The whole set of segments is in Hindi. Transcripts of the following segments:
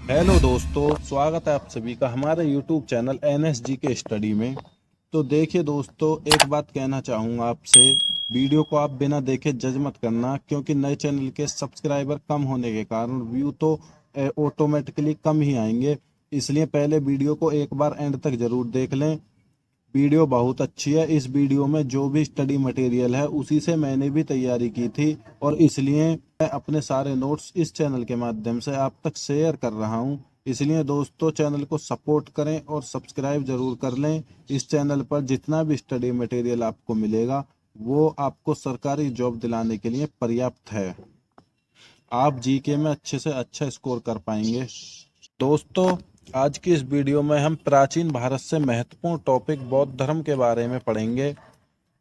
हेलो दोस्तों, स्वागत है आप सभी का हमारे YouTube चैनल NSG के स्टडी में। तो देखिए दोस्तों, एक बात कहना चाहूँगा आपसे। वीडियो को आप बिना देखे जज मत करना, क्योंकि नए चैनल के सब्सक्राइबर कम होने के कारण व्यू तो ऑटोमेटिकली कम ही आएंगे। इसलिए पहले वीडियो को एक बार एंड तक जरूर देख लें। वीडियो बहुत अच्छी है। इस वीडियो में जो भी स्टडी मटेरियल है उसी से मैंने भी तैयारी की थी, और इसलिए मैं अपने सारे नोट्स इस चैनल के माध्यम से आप तक शेयर कर रहा हूं। इसलिए दोस्तों, चैनल को सपोर्ट करें और सब्सक्राइब जरूर कर लें। इस चैनल पर जितना भी स्टडी मटेरियल आपको मिलेगा वो आपको सरकारी जॉब दिलाने के लिए पर्याप्त है। आप जीके में अच्छे से अच्छा स्कोर कर पाएंगे। दोस्तों, आज की इस वीडियो में हम प्राचीन भारत से महत्वपूर्ण टॉपिक बौद्ध धर्म के बारे में पढ़ेंगे।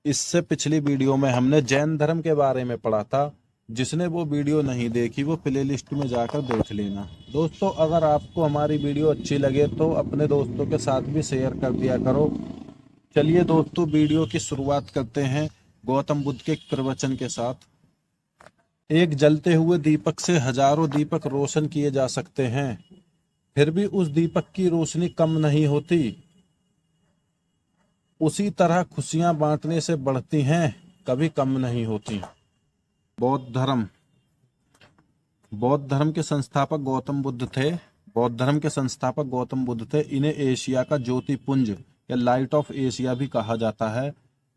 इससे पिछली वीडियो में हमने जैन धर्म के बारे में पढ़ा था। जिसने वो वीडियो नहीं देखी वो प्लेलिस्ट में जाकर देख लेना। दोस्तों, अगर आपको हमारी वीडियो अच्छी लगे तो अपने दोस्तों के साथ भी शेयर कर दिया करो। चलिए दोस्तों, वीडियो की शुरुआत करते हैं गौतम बुद्ध के एक प्रवचन के साथ। एक जलते हुए दीपक से हजारों दीपक रोशन किए जा सकते हैं, फिर भी उस दीपक की रोशनी कम नहीं होती। उसी तरह खुशियां बांटने से बढ़ती हैं, कभी कम नहीं होती। बौद्ध धर्म। बौद्ध धर्म के संस्थापक गौतम बुद्ध थे। बौद्ध धर्म के संस्थापक गौतम बुद्ध थे। इन्हें एशिया का ज्योतिपुंज या लाइट ऑफ एशिया भी कहा जाता है।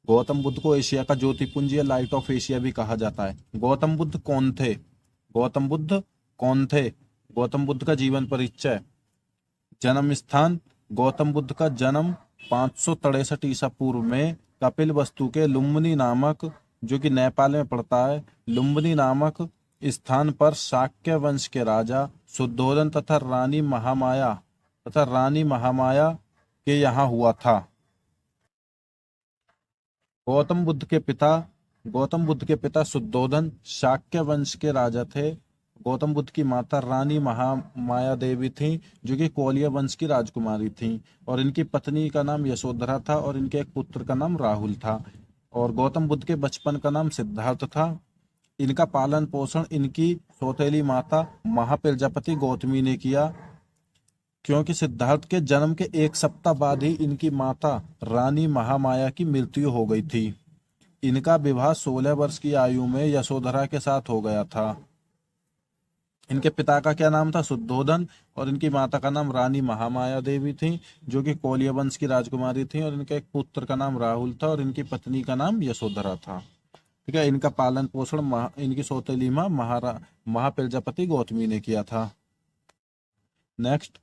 गौतम बुद्ध को एशिया का ज्योतिपुंज या लाइट ऑफ एशिया भी कहा जाता है। गौतम बुद्ध कौन थे? गौतम बुद्ध कौन थे? गौतम बुद्ध का जीवन परिचय। जन्म स्थान। गौतम बुद्ध का जन्म 563 ईसा पूर्व में कपिल वस्तु के लुम्बिनी नामक, जो कि नेपाल में पड़ता है, लुम्बिनी नामक स्थान पर शाक्य वंश के राजा शुद्धोधन तथा रानी महामाया के यहाँ हुआ था। गौतम बुद्ध के पिता शुद्धोधन शाक्य वंश के राजा थे। गौतम बुद्ध की माता रानी महामाया देवी थी, जो कि कोलिया वंश की राजकुमारी थी, और इनकी पत्नी का नाम यशोधरा था, और इनके एक पुत्र का नाम राहुल था। और गौतम बुद्ध के बचपन का नाम सिद्धार्थ था। इनका पालन पोषण इनकी सौतेली माता महाप्रजापति गौतमी ने किया, क्योंकि सिद्धार्थ के जन्म के एक सप्ताह बाद ही इनकी माता रानी महामाया की मृत्यु हो गई थी। इनका विवाह 16 वर्ष की आयु में यशोधरा के साथ हो गया था। इनके पिता का क्या नाम था? शुद्धोधन, और इनकी माता का नाम रानी महामाया देवी थी, जो कि कोलिया वंश की राजकुमारी थी, और इनके एक पुत्र का नाम राहुल था, और इनकी पत्नी का नाम यशोधरा था। ठीक है। इनका पालन पोषण इनकी सौतेली माँ महाप्रजापति गौतमी ने किया था। नेक्स्ट,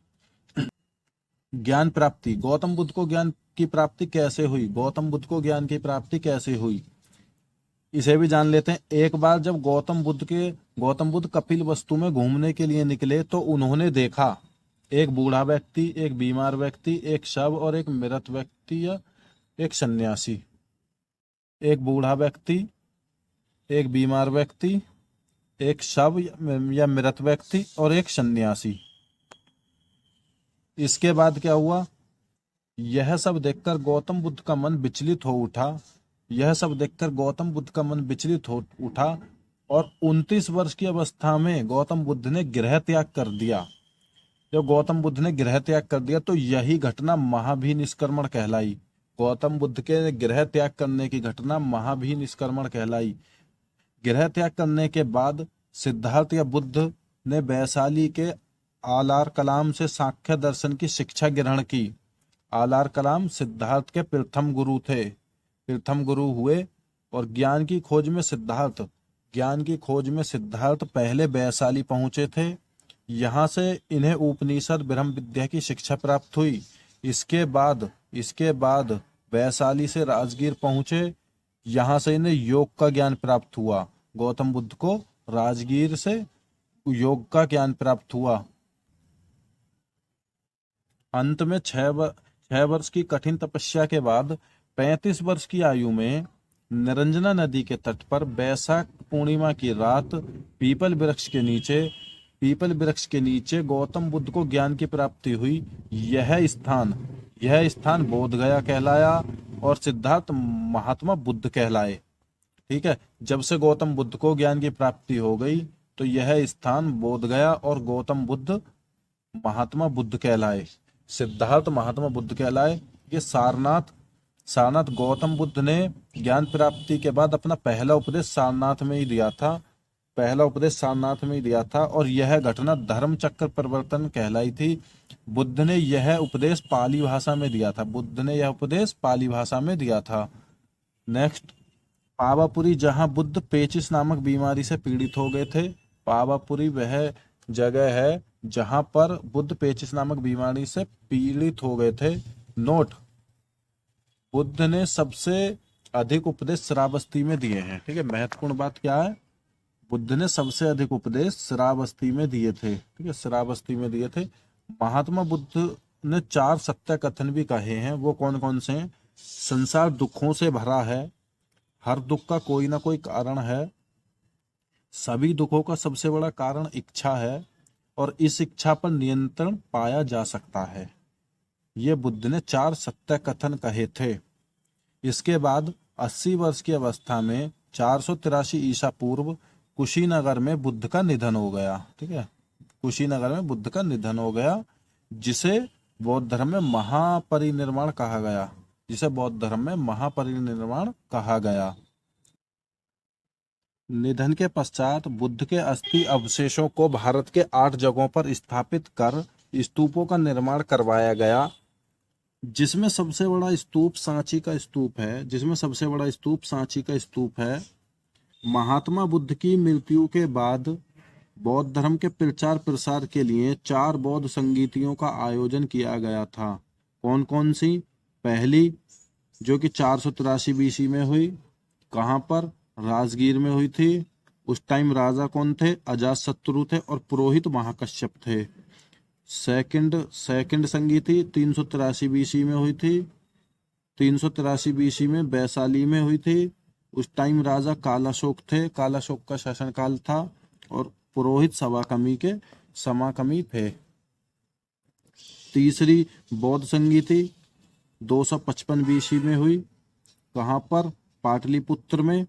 ज्ञान प्राप्ति। गौतम बुद्ध को ज्ञान की प्राप्ति कैसे हुई? गौतम बुद्ध को ज्ञान की प्राप्ति कैसे हुई, इसे भी जान लेते हैं। एक बार जब गौतम बुद्ध कपिल वस्तु में घूमने के लिए निकले तो उन्होंने देखा एक बूढ़ा व्यक्ति, एक बीमार व्यक्ति, एक शव और एक मृत व्यक्ति या एक सन्यासी। एक बूढ़ा व्यक्ति, एक बीमार व्यक्ति, एक शव या मृत व्यक्ति और एक सन्यासी। इसके बाद क्या हुआ? यह सब देखकर गौतम बुद्ध का मन विचलित हो उठा। और 29 वर्ष की अवस्था में गौतम बुद्ध ने गृह त्याग कर दिया। जब गौतम बुद्ध ने गृह त्याग कर दिया तो यही घटना महाभिनिष्क्रमण कहलाई। गौतम बुद्ध के गृह त्याग करने की घटना महाभिनिष्क्रमण कहलाई। गृह त्याग करने के बाद सिद्धार्थ या बुद्ध ने वैशाली के आलार कलाम से सांख्य दर्शन की शिक्षा ग्रहण की। आलार कलाम सिद्धार्थ के प्रथम गुरु हुए, और ज्ञान की खोज में सिद्धार्थ पहले वैशाली पहुंचे थे। यहाँ से इन्हें उपनिषद ब्रह्म विद्या की शिक्षा प्राप्त हुई। इसके बाद वैशाली से राजगीर पहुंचे। यहाँ से इन्हें योग का ज्ञान प्राप्त हुआ। गौतम बुद्ध को राजगीर से योग का ज्ञान प्राप्त हुआ। अंत में 6 वर्ष की कठिन तपस्या के बाद 35 वर्ष की आयु में निरंजना नदी के तट पर बैसाख पूर्णिमा की रात पीपल वृक्ष के नीचे गौतम बुद्ध को ज्ञान की प्राप्ति हुई। यह स्थान बोध गया कहलाया और सिद्धार्थ महात्मा बुद्ध कहलाए। ठीक है। जब से गौतम बुद्ध को ज्ञान की प्राप्ति हो गई तो यह स्थान बोध गया और गौतम बुद्ध महात्मा बुद्ध कहलाए, सिद्धार्थ महात्मा बुद्ध कहलाए। ये सारनाथ गौतम बुद्ध ने ज्ञान प्राप्ति के बाद अपना पहला उपदेश सारनाथ में ही दिया था, और यह घटना धर्म चक्र परिवर्तन कहलाई थी। बुद्ध ने यह उपदेश पाली भाषा में दिया था। नेक्स्ट, पावापुरी, जहां बुद्ध पेचिस नामक बीमारी से पीड़ित हो गए थे। पावापुरी वह जगह है जहां पर बुद्ध पेचिस नामक बीमारी से पीड़ित हो गए थे। नोट, बुद्ध ने सबसे अधिक उपदेश श्रावस्ती में दिए हैं। ठीक है, महत्वपूर्ण बात क्या है, बुद्ध ने सबसे अधिक उपदेश श्रावस्ती में दिए थे। ठीक है, श्रावस्ती में दिए थे। महात्मा बुद्ध ने 4 सत्य कथन भी कहे हैं। वो कौन कौन से हैं? संसार दुखों से भरा है, हर दुख का कोई ना कोई कारण है, सभी दुखों का सबसे बड़ा कारण इच्छा है, और इस इच्छा पर नियंत्रण पाया जा सकता है। ये बुद्ध ने 4 सत्य कथन कहे थे। इसके बाद 80 वर्ष की अवस्था में 483 ईसा पूर्व कुशीनगर में बुद्ध का निधन हो गया। ठीक है, कुशीनगर में बुद्ध का निधन हो गया, जिसे बौद्ध धर्म में महापरिनिर्वाण कहा गया। निधन के पश्चात बुद्ध के अस्थि अवशेषों को भारत के 8 जगहों पर स्थापित कर स्तूपों का निर्माण करवाया गया, जिसमें सबसे बड़ा स्तूप सांची का स्तूप है। महात्मा बुद्ध की मृत्यु के बाद बौद्ध धर्म के प्रचार प्रसार के लिए 4 बौद्ध संगीतियों का आयोजन किया गया था। कौन कौन सी? पहली, जो कि 483 बीसी में हुई। कहाँ पर? राजगीर में हुई थी। उस टाइम राजा कौन थे? अजातशत्रु थे, और पुरोहित महाकश्यप थे। सेकंड संगीति 383 बीसी में हुई थी। 383 बीसी में वैशाली में हुई थी। उस टाइम राजा कालाशोक थे, कालाशोक का शासनकाल था, और पुरोहित समाकमी थे। तीसरी बौद्ध संगीति 255 बीसी में हुई। कहाँ पर? पाटलिपुत्र में,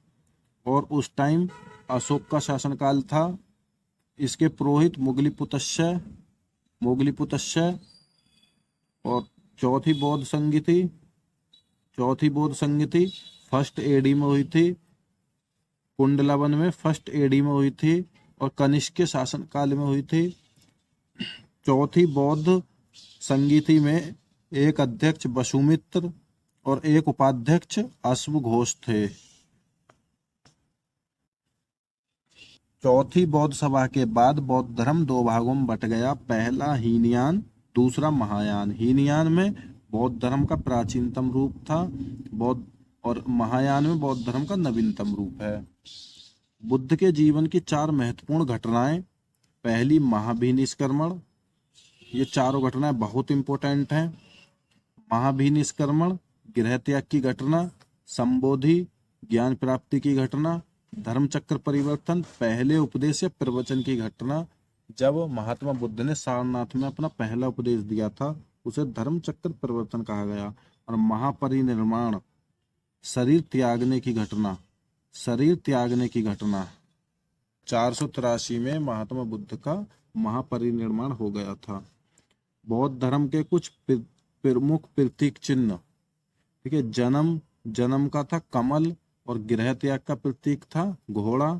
और उस टाइम अशोक का शासनकाल था। इसके पुरोहित मोगलीपुतस्य। और चौथी बौद्ध संगीति फर्स्ट एडी में हुई थी। कुंडलावन में फर्स्ट एडी में हुई थी, और कनिष्क के शासनकाल में हुई थी। चौथी बौद्ध संगीति में एक अध्यक्ष वसुमित्र और एक उपाध्यक्ष अश्वघोष थे। चौथी बौद्ध सभा के बाद बौद्ध धर्म 2 भागों में बट गया। पहला हीनयान, दूसरा महायान। हीनयान में बौद्ध धर्म का प्राचीनतम रूप था, और महायान में बौद्ध धर्म का नवीनतम रूप है। बुद्ध के जीवन की 4 महत्वपूर्ण घटनाएं। पहली, महाभिनिष्क्रमण। ये चारों घटनाएं बहुत इंपॉर्टेंट हैं। महाभिनिष्क्रमण, गृह त्याग की घटना, संबोधि, ज्ञान प्राप्ति की घटना, धर्म चक्र परिवर्तन, पहले उपदेश या प्रवचन की घटना। जब महात्मा बुद्ध ने सारनाथ में अपना पहला उपदेश दिया था, उसे धर्म चक्र परिवर्तन कहा गया। और महापरिनिर्वाण, शरीर त्यागने की घटना। 483 में महात्मा बुद्ध का महापरिनिर्वाण हो गया था। बौद्ध धर्म के कुछ प्रमुख प्रतीक चिन्ह। ठीक है, जन्म का था कमल, और गृह त्याग का प्रतीक था घोड़ा,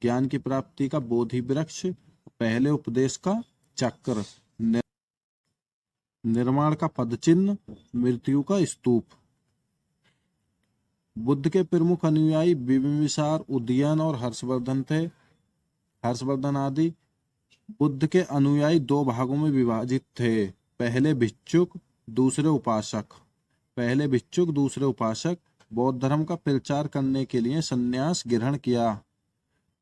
ज्ञान की प्राप्ति का बोधि वृक्ष, पहले उपदेश का चक्र, निर्माण का पद चिन्ह, मृत्यु का स्तूप। बुद्ध के प्रमुख अनुयायी बिंबिसार, उदयन और हर्षवर्धन आदि। बुद्ध के अनुयायी 2 भागों में विभाजित थे। पहले भिक्षुक, दूसरे उपासक। बौद्ध धर्म का प्रचार करने के लिए संन्यास ग्रहण किया।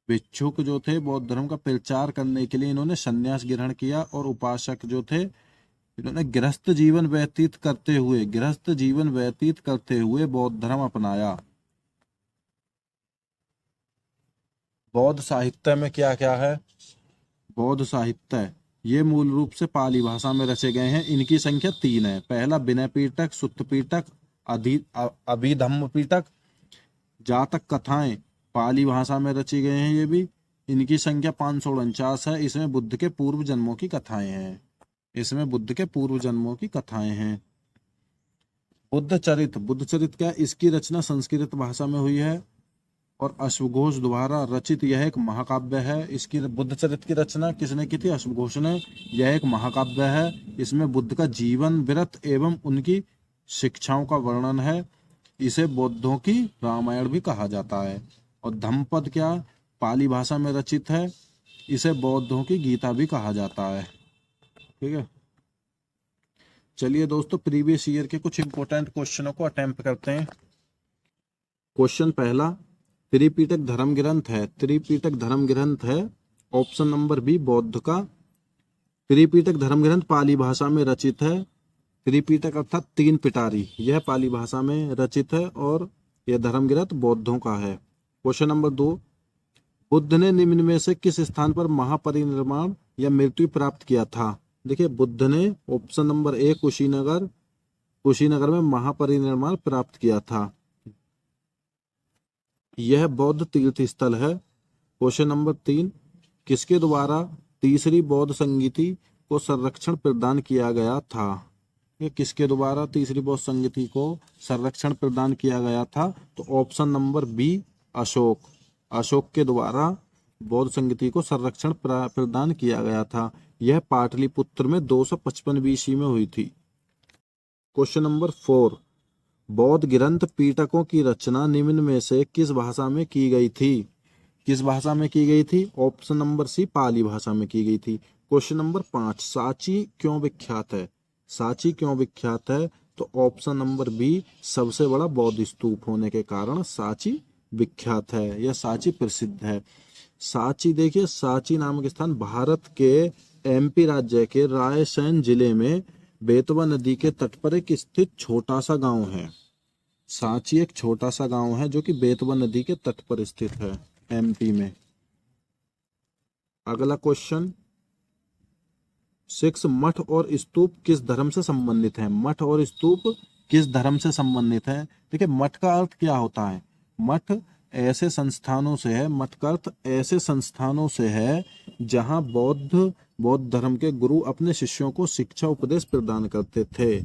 भिक्षुक जो थे बौद्ध धर्म का प्रचार करने के लिए इन्होंने संन्यास ग्रहण किया, और उपासक जो थे इन्होंने गृहस्थ जीवन व्यतीत करते हुए बौद्ध धर्म अपनाया। बौद्ध साहित्य में क्या क्या है? बौद्ध साहित्य ये मूल रूप से पाली भाषा में रचे गए हैं। इनकी संख्या 3 है। पहला विनय पिटक, सुत्त पिटक, अभिधम्म पिटक। जातक कथाएं पाली भाषा में रची गए हैं। ये भी इनकी संख्या 549 है। इसमें बुद्ध के पूर्व जन्मों की कथाएं हैं। इसमें बुद्ध के पूर्व जन्मों की कथाएं हैं। बुद्ध चरित क्या है? इसकी रचना संस्कृत भाषा में हुई है और अश्वघोष द्वारा रचित यह एक महाकाव्य है। इसकी बुद्ध चरित की रचना किसने की थी? अश्वघोष ने। यह एक महाकाव्य है। इसमें बुद्ध का जीवन व्रत एवं उनकी शिक्षाओं का वर्णन है। इसे बौद्धों की रामायण भी कहा जाता है। और धम्मपद क्या? पाली भाषा में रचित है। इसे बौद्धों की गीता भी कहा जाता है। ठीक है, चलिए दोस्तों प्रीवियस ईयर के कुछ इंपॉर्टेंट क्वेश्चनों को अटेम्प्ट करते हैं। क्वेश्चन पहला, त्रिपिटक धर्म ग्रंथ है। त्रिपिटक धर्म ग्रंथ है ऑप्शन नंबर बी बौद्ध का। त्रिपिटक धर्म ग्रंथ पाली भाषा में रचित है। त्रिपिटक अर्थात तीन पिटारी, यह पाली भाषा में रचित है और यह धर्म ग्रंथ बौद्धों का है। क्वेश्चन नंबर 2, बुद्ध ने निम्न में से किस स्थान पर महापरिनिर्वाण या मृत्यु प्राप्त किया था? देखिए, बुद्ध ने ऑप्शन नंबर ए कुशीनगर में महापरिनिर्वाण प्राप्त किया था। यह बौद्ध तीर्थ स्थल है। क्वेश्चन नंबर 3, किसके द्वारा तीसरी बौद्ध संगीति को संरक्षण प्रदान किया गया था? ये किसके द्वारा तीसरी बौद्ध संगीति को संरक्षण प्रदान किया गया था? तो ऑप्शन नंबर बी अशोक के द्वारा बौद्ध संगीति को संरक्षण प्रदान किया गया था। यह पाटलिपुत्र में 255 बीसी में हुई थी। क्वेश्चन नंबर 4, बौद्ध ग्रंथ पीटकों की रचना निम्न में से किस भाषा में की गई थी? किस भाषा में की गई थी? ऑप्शन नंबर सी पाली भाषा में की गई थी। क्वेश्चन नंबर 5, सांची क्यों विख्यात है? सांची क्यों विख्यात है? तो ऑप्शन नंबर बी सबसे बड़ा बौद्ध स्तूप होने के कारण सांची विख्यात है, यह सांची प्रसिद्ध है। सांची, देखिए सांची नामक स्थान भारत के एमपी राज्य के रायसेन जिले में बेतवा नदी के तट पर एक स्थित छोटा सा गांव है। सांची एक छोटा सा गांव है जो कि बेतवा नदी के तट पर स्थित है एमपी में। अगला क्वेश्चन 6, मठ और स्तूप किस धर्म से संबंधित है? मठ और स्तूप किस धर्म से संबंधित है? देखिए, मठ का अर्थ क्या होता है? मठ ऐसे संस्थानों से है, मठ का अर्थ ऐसे संस्थानों से है जहां बौद्ध धर्म के गुरु अपने शिष्यों को शिक्षा उपदेश प्रदान करते थे।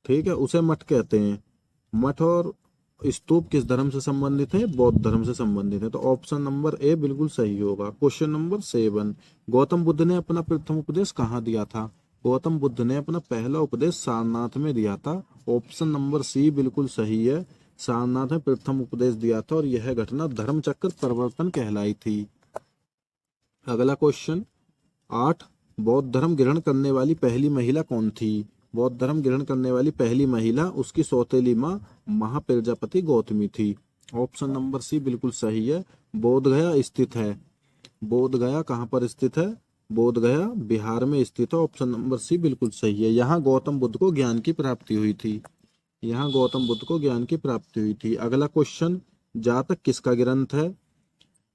ठीक है, उसे मठ कहते हैं। मठ और स्तूप किस धर्म से संबंधित है? बौद्ध धर्म से संबंधित है। तो ऑप्शन नंबर ए बिल्कुल सही होगा। क्वेश्चन नंबर 7, गौतम बुद्ध ने अपना प्रथम उपदेश कहाँ दिया था? गौतम बुद्ध ने अपना पहला उपदेश सारनाथ में दिया था। ऑप्शन नंबर सी बिल्कुल सही है, सारनाथ में प्रथम उपदेश दिया था और यह घटना धर्म चक्र परिवर्तन कहलाई थी। अगला क्वेश्चन 8, बौद्ध धर्म ग्रहण करने वाली पहली महिला कौन थी? बौद्ध धर्म ग्रहण करने वाली पहली महिला उसकी सौतेली मां महाप्रजापति गौतमी थी। ऑप्शन नंबर सी बिल्कुल सही है, बोधगया स्थित है। बोधगया कहाँ पर स्थित है? बोधगया बिहार में स्थित है। ऑप्शन नंबर सी बिल्कुल सही है। यहाँ गौतम बुद्ध को ज्ञान की प्राप्ति हुई थी। यहाँ गौतम बुद्ध को ज्ञान की प्राप्ति हुई थी। अगला क्वेश्चन, जातक किसका ग्रंथ है?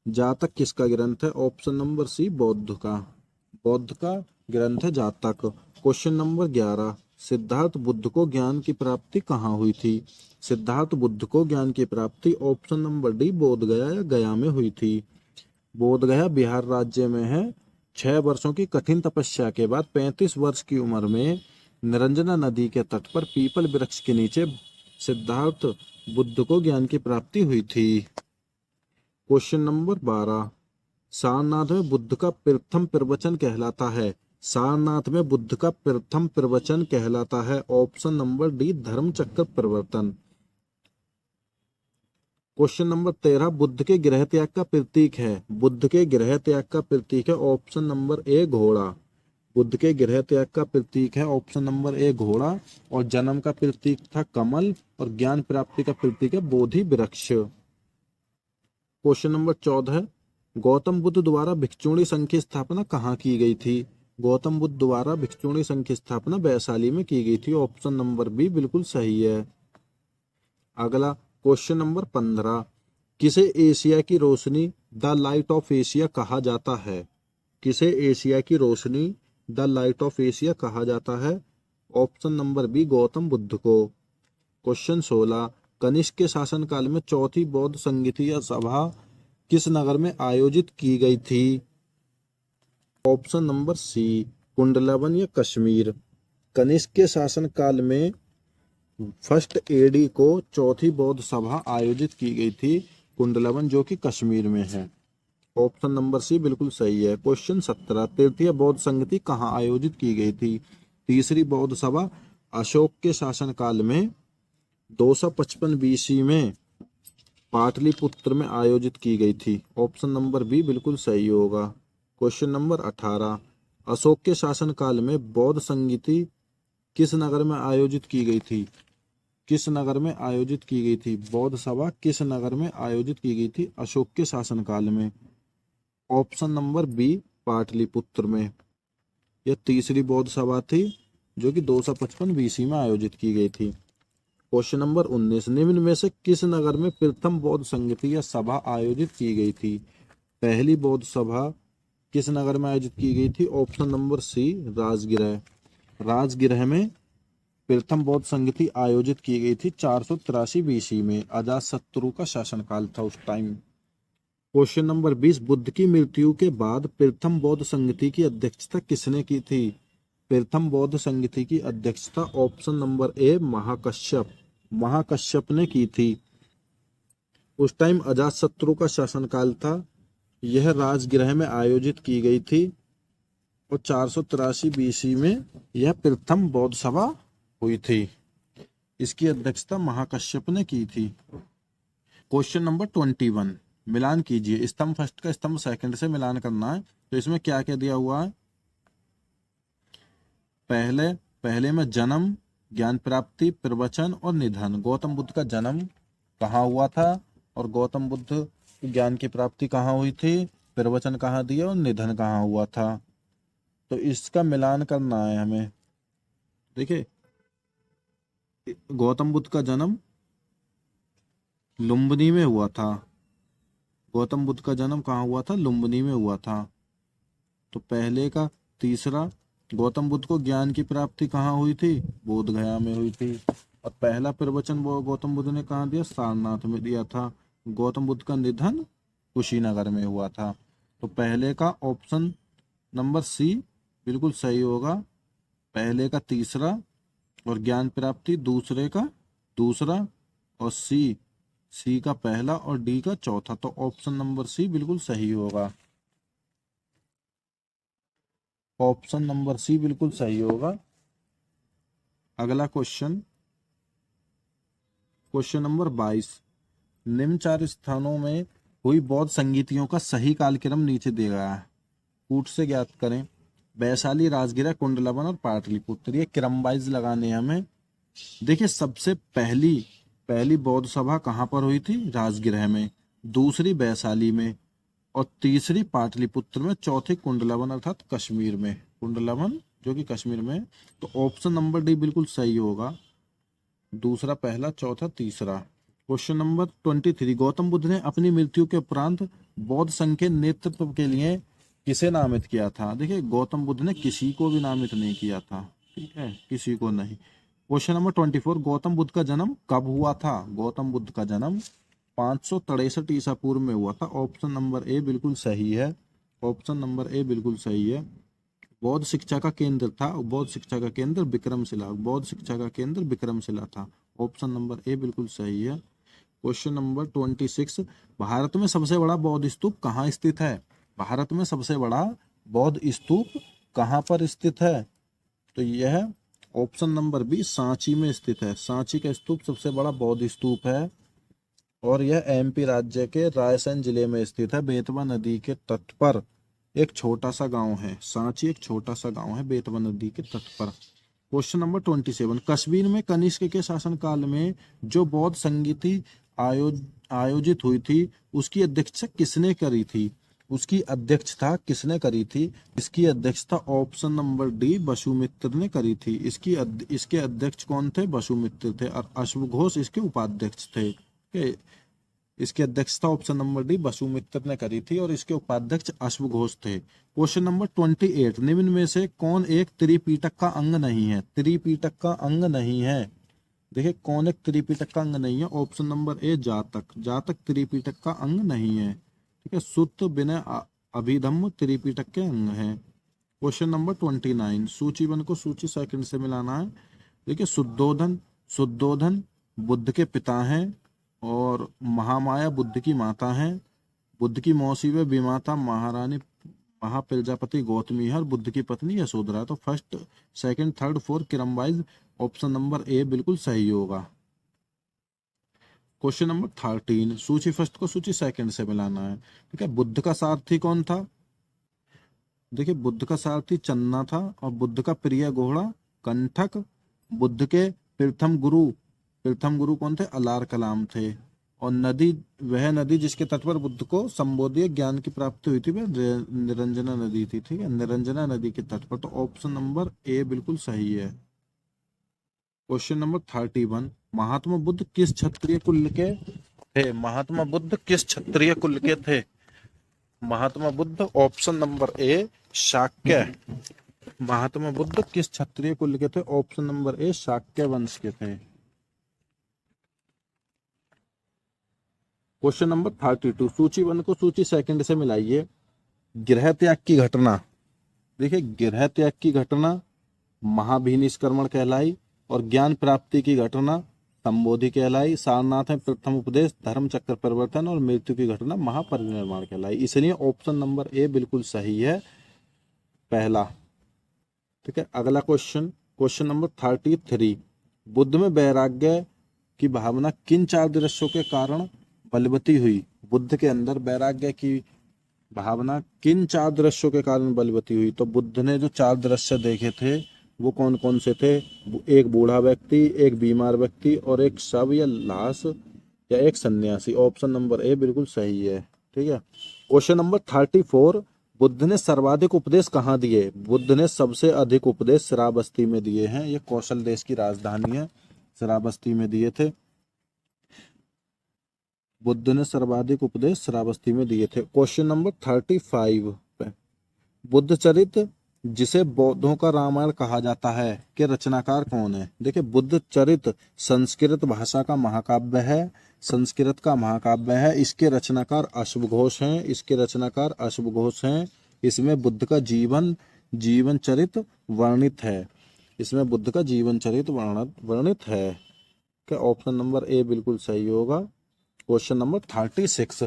जातक किसका ग्रंथ है? ऑप्शन नंबर सी बौद्ध का ग्रंथ है जातक। क्वेश्चन नंबर 11, सिद्धार्थ बुद्ध को ज्ञान की प्राप्ति कहाँ हुई थी? सिद्धार्थ बुद्ध को ज्ञान की प्राप्ति ऑप्शन नंबर डी बोधगया या गया में हुई थी। बोधगया बिहार राज्य में है। 6 वर्षों की कठिन तपस्या के बाद 35 वर्ष की उम्र में निरंजना नदी के तट पर पीपल वृक्ष के नीचे सिद्धार्थ बुद्ध को ज्ञान की प्राप्ति हुई थी। क्वेश्चन नंबर 12, सारनाथ में बुद्ध का प्रथम प्रवचन कहलाता है। सारनाथ में बुद्ध का प्रथम प्रवचन कहलाता है। ऑप्शन नंबर डी धर्म चक्र परिवर्तन। क्वेश्चन नंबर 13, बुद्ध के गृह त्याग का प्रतीक है। बुद्ध के गृह त्याग का प्रतीक है ऑप्शन नंबर ए घोड़ा। बुद्ध के गृह त्याग का प्रतीक है ऑप्शन नंबर ए घोड़ा। और जन्म का प्रतीक था कमल और ज्ञान प्राप्ति का प्रतीक है बोधि वृक्ष। क्वेश्चन नंबर 14, गौतम बुद्ध द्वारा भिक्षुणी संघ की स्थापना कहाँ की गई थी? गौतम बुद्ध द्वारा भिक्षुणी संघ की स्थापना वैशाली में की गई थी। ऑप्शन नंबर बी बिल्कुल सही है। अगला क्वेश्चन नंबर 15, किसे एशिया की रोशनी द लाइट ऑफ एशिया कहा जाता है? किसे एशिया की रोशनी द लाइट ऑफ एशिया कहा जाता है? Option number B Gautam Buddha को। क्वेश्चन 16, कनिष्क के शासनकाल में चौथी बौद्ध संगीति या सभा किस नगर में आयोजित की गई थी? ऑप्शन नंबर सी कुंडलावन या कश्मीर। कनिष्क के शासन काल में फर्स्ट एडी को चौथी बौद्ध सभा आयोजित की गई थी कुंडलावन, जो कि कश्मीर में है। ऑप्शन नंबर सी बिल्कुल सही है। क्वेश्चन 17, तृतीय बौद्ध संगति कहाँ आयोजित की गई थी? तीसरी बौद्ध सभा अशोक के शासनकाल में 255 बीसी में पाटलिपुत्र में आयोजित की गई थी। ऑप्शन नंबर बी बिल्कुल सही होगा। क्वेश्चन नंबर 18, अशोक के शासनकाल में बौद्ध संगति किस नगर में आयोजित की गई थी? किस नगर में आयोजित की गई थी? बौद्ध सभा किस नगर में आयोजित की गई थी अशोक के शासनकाल में? ऑप्शन नंबर बी पाटलिपुत्र में। यह तीसरी बौद्ध सभा थी जो कि 255 बीसी में आयोजित की गई थी। क्वेश्चन नंबर 19, निम्न में से किस नगर में प्रथम बौद्ध संगति या सभा आयोजित की गई थी? पहली बौद्ध सभा किस नगर में आयोजित की गई थी? Option number C Rajgriha. Rajgriha में प्रथम बौद्ध संगति आयोजित की गई थी 483 बीसी में। अजातशत्रु का शासनकाल था उस टाइम। क्वेश्चन नंबर 20, बुद्ध की मृत्यु के बाद प्रथम बौद्ध संगति की अध्यक्षता किसने की थी? प्रथम बौद्ध संगति की अध्यक्षता option number A Mahakashyapa. Mahakashyapa ने की थी। उस टाइम अजातशत्रु का शासनकाल था। यह राजगृह में आयोजित की गई थी और 483 बीसी में यह प्रथम बौद्ध सभा हुई थी। इसकी अध्यक्षता महाकश्यप ने की थी। क्वेश्चन नंबर 21, मिलान कीजिए। स्तंभ फर्स्ट का स्तंभ सेकंड से मिलान करना है। तो इसमें क्या क्या दिया हुआ है? पहले में जन्म, ज्ञान प्राप्ति, प्रवचन और निधन। गौतम बुद्ध का जन्म कहाँ हुआ था और गौतम बुद्ध ज्ञान की प्राप्ति कहाँ हुई थी, प्रवचन कहाँ दिया और निधन कहाँ हुआ था। तो इसका मिलान करना है हमें। देखिए, गौतम बुद्ध का जन्म लुम्बिनी में हुआ था। गौतम बुद्ध का जन्म कहाँ हुआ था? लुम्बिनी में हुआ था। तो पहले का तीसरा, गौतम बुद्ध को ज्ञान की प्राप्ति कहाँ हुई थी? बोध गया में हुई थी। और पहला प्रवचन वो गौतम बुद्ध ने कहाँ दिया? सारनाथ में दिया था। गौतम बुद्ध का निधन कुशीनगर में हुआ था। तो पहले का ऑप्शन नंबर सी बिल्कुल सही होगा। पहले का तीसरा और ज्ञान प्राप्ति दूसरे का दूसरा और सी का पहला और डी का चौथा। तो ऑप्शन नंबर सी बिल्कुल सही होगा। ऑप्शन नंबर सी बिल्कुल सही होगा। अगला क्वेश्चन, क्वेश्चन नंबर 22, निम्न 4 स्थानों में हुई बौद्ध संगीतियों का सही कालक्रम नीचे दिया गया है। कूट से ज्ञात करें। वैशाली, राजगृह, कुंडलवन और पाटलिपुत्र। ये क्रम वाइज लगाने हैं हमें। देखिए, सबसे पहली बौद्ध सभा कहाँ पर हुई थी? राजगृह में। दूसरी वैशाली में और तीसरी पाटलिपुत्र में। चौथी कुंडलवन अर्थात कश्मीर में। कुंडलवन जो कि कश्मीर में। तो ऑप्शन नंबर डी बिल्कुल सही होगा। दूसरा, पहला, चौथा, तीसरा। क्वेश्चन नंबर 23, गौतम बुद्ध ने अपनी मृत्यु के उपरांत बौद्ध संघ के नेतृत्व के लिए किसे नामित किया था? देखिए, गौतम बुद्ध ने किसी को भी नामित नहीं किया था। ठीक है, किसी को नहीं। क्वेश्चन नंबर 24, गौतम बुद्ध का जन्म कब हुआ था? गौतम बुद्ध का जन्म 563 ईसा पूर्व में हुआ था। ऑप्शन नंबर ए बिल्कुल सही है। ऑप्शन नंबर ए बिल्कुल सही है। बौद्ध शिक्षा का केंद्र था। बौद्ध शिक्षा का केंद्र विक्रमशिला। बौद्ध शिक्षा का केंद्र विक्रमशिला था। ऑप्शन नंबर ए बिल्कुल सही है। क्वेश्चन नंबर 26, भारत में सबसे बड़ा बौद्ध स्तूप कहाँ स्थित है? भारत में सबसे बड़ा बौद्ध स्तूप कहाँ पर स्थित है? तो यह ऑप्शन नंबर बी सांची में स्थित है। सांची का स्तूप सबसे बड़ा बौद्ध स्तूप है और यह एमपी राज्य के रायसेन जिले में स्थित है। बेतवा नदी के तट पर एक छोटा सा गांव है। सांची एक छोटा सा गांव है बेतवा नदी के तट पर। क्वेश्चन नंबर 27, कश्मीर में कनिष्क के शासनकाल में जो बौद्ध संगीति आयोजित हुई थी उसकी अध्यक्षता किसने करी थी? उसकी अध्यक्षता किसने करी थी? इसकी अध्यक्षता ऑप्शन नंबर डी वसुमित्र ने करी थी। इसके अध्यक्ष कौन थे? वसुमित्र थे और अश्वघोष इसके उपाध्यक्ष थे। इसकी अध्यक्षता ऑप्शन नंबर डी वसुमित्र ने करी थी और इसके उपाध्यक्ष अश्वघोष थे। क्वेश्चन नंबर 28, निम्न में से कौन एक त्रिपिटक का अंग नहीं है? त्रिपिटक का अंग नहीं है। देखिए, कौन एक त्रिपिटक का अंग नहीं है? ऑप्शन नंबर ए जातक। जातक त्रिपिटक का अंग नहीं है। ठीक है, सुत्त, विनय, अभिधम्म त्रिपिटक के अंग हैं। क्वेश्चन नंबर 29, सूची 1 को सूची सेकंड से मिलाना है। देखिए शुद्धोधन बुद्ध के पिता हैं और महामाया बुद्ध की माता हैं। बुद्ध की मौसी व विमाता महारानी महाप्रजापति गौतमी है और बुद्ध की पत्नी यशोधरा है। तो फर्स्ट सेकंड थर्ड फोर्थ क्रम वाइज ऑप्शन नंबर ए बिल्कुल सही होगा। क्वेश्चन नंबर 13, सूची फर्स्ट को सूची सेकंड से मिलाना है। ठीक है, बुद्ध का सारथी कौन था? देखिए बुद्ध का सारथी चन्ना था और बुद्ध का प्रिय घोड़ा कंठक। बुद्ध के प्रथम गुरु कौन थे? अलार कलाम थे। और नदी, वह नदी जिसके तट पर बुद्ध को संबोधित ज्ञान की प्राप्ति हुई थी वह निरंजना नदी थी। ठीक है, निरंजना नदी के तट पर। तो ऑप्शन नंबर ए बिल्कुल सही है। क्वेश्चन नंबर 31, महात्मा बुद्ध किस क्षत्रिय कुल के थे? महात्मा बुद्ध किस क्षत्रिय कुल के थे? Mahatma Buddha option number A Shakya. Mahatma Buddha किस क्षत्रिय कुल के थे? ऑप्शन नंबर ए शाक्य वंश के थे। क्वेश्चन नंबर 32, सूची 1 को सूची सेकंड से मिलाइए। गृह त्याग की घटना, देखिए गृह त्याग की घटना महाभिनिष्क्रमण कहलाई और ज्ञान प्राप्ति की घटना संबोधि कहलाई। सारनाथ में प्रथम उपदेश, धर्म चक्र परिवर्तन और मृत्यु की घटना महापरिनिर्वाण कहलाई। इसलिए ऑप्शन नंबर ए बिल्कुल सही है, पहला। ठीक है, अगला क्वेश्चन नंबर 33, बुद्ध में वैराग्य की भावना किन 4 दृश्यों के कारण बलवती हुई? बुद्ध के अंदर वैराग्य की भावना किन 4 दृश्यों के कारण बलवती हुई? तो बुद्ध ने जो 4 दृश्य देखे थे वो कौन कौन से थे? एक बूढ़ा व्यक्ति, एक बीमार व्यक्ति और एक शव या लाश या एक सन्यासी। ऑप्शन नंबर ए बिल्कुल सही है। ठीक है, क्वेश्चन नंबर 34, बुद्ध ने सर्वाधिक उपदेश कहाँ दिए? बुद्ध ने सबसे अधिक उपदेश श्रावस्ती में दिए हैं। ये कौशल देश की राजधानी है, श्रावस्ती में दिए थे। बुद्ध ने सर्वाधिक उपदेश श्रावस्ती में दिए थे। क्वेश्चन नंबर 35, बुद्ध चरित जिसे बौद्धों का रामायण कहा जाता है के रचनाकार कौन है? देखिए बुद्ध चरित संस्कृत भाषा का महाकाव्य है, संस्कृत का महाकाव्य है। इसके रचनाकार अश्वघोष हैं। इसमें बुद्ध का जीवन चरित वर्णित है। इसमें बुद्ध का जीवन चरित वर्णित है। क्या ऑप्शन नंबर ए बिल्कुल सही होगा। क्वेश्चन नंबर 36,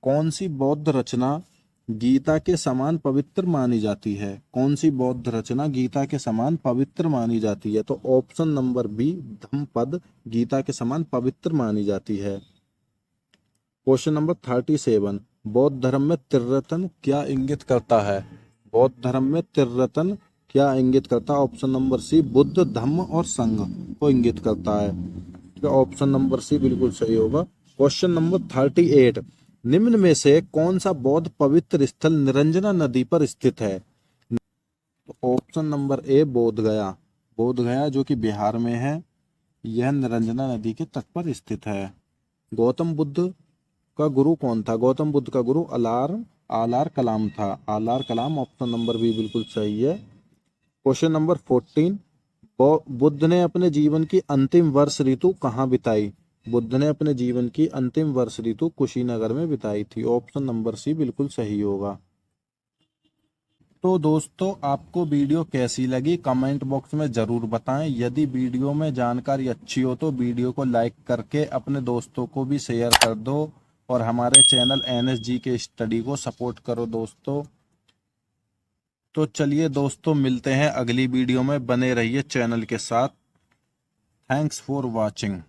कौन सी बौद्ध रचना गीता के समान पवित्र मानी जाती है? कौन सी बौद्ध रचना गीता के समान पवित्र मानी जाती है? तो option number B Dhammapada Gita के समान पवित्र मानी जाती है। क्वेश्चन नंबर 37, बौद्ध धर्म में त्रिरत्न क्या इंगित करता है? बौद्ध धर्म में त्रिरत्न क्या इंगित करता है? ऑप्शन नंबर सी बुद्ध, धम्म और संघ को इंगित करता है। तो ऑप्शन नंबर सी बिल्कुल सही होगा। क्वेश्चन नंबर 38, निम्न में से कौन सा बौद्ध पवित्र स्थल निरंजना नदी पर स्थित है? ऑप्शन नंबर ए बोधगया जो कि बिहार में है, यह निरंजना नदी के तट पर स्थित है। गौतम बुद्ध का गुरु कौन था? गौतम बुद्ध का गुरु आलार कलाम था। आलार कलाम ऑप्शन नंबर बी बिल्कुल सही है। क्वेश्चन नंबर 14, बुद्ध ने अपने जीवन की अंतिम वर्ष ऋतु कहाँ बिताई? बुद्ध ने अपने जीवन की अंतिम वर्ष ऋतु कुशीनगर में बिताई थी। ऑप्शन नंबर सी बिल्कुल सही होगा। तो दोस्तों आपको वीडियो कैसी लगी कमेंट बॉक्स में जरूर बताएं। यदि वीडियो में जानकारी अच्छी हो तो वीडियो को लाइक करके अपने दोस्तों को भी शेयर कर दो और हमारे चैनल NSG के स्टडी को सपोर्ट करो दोस्तों। तो चलिए दोस्तों मिलते हैं अगली वीडियो में, बने रहिए चैनल के साथ। Thanks for watching.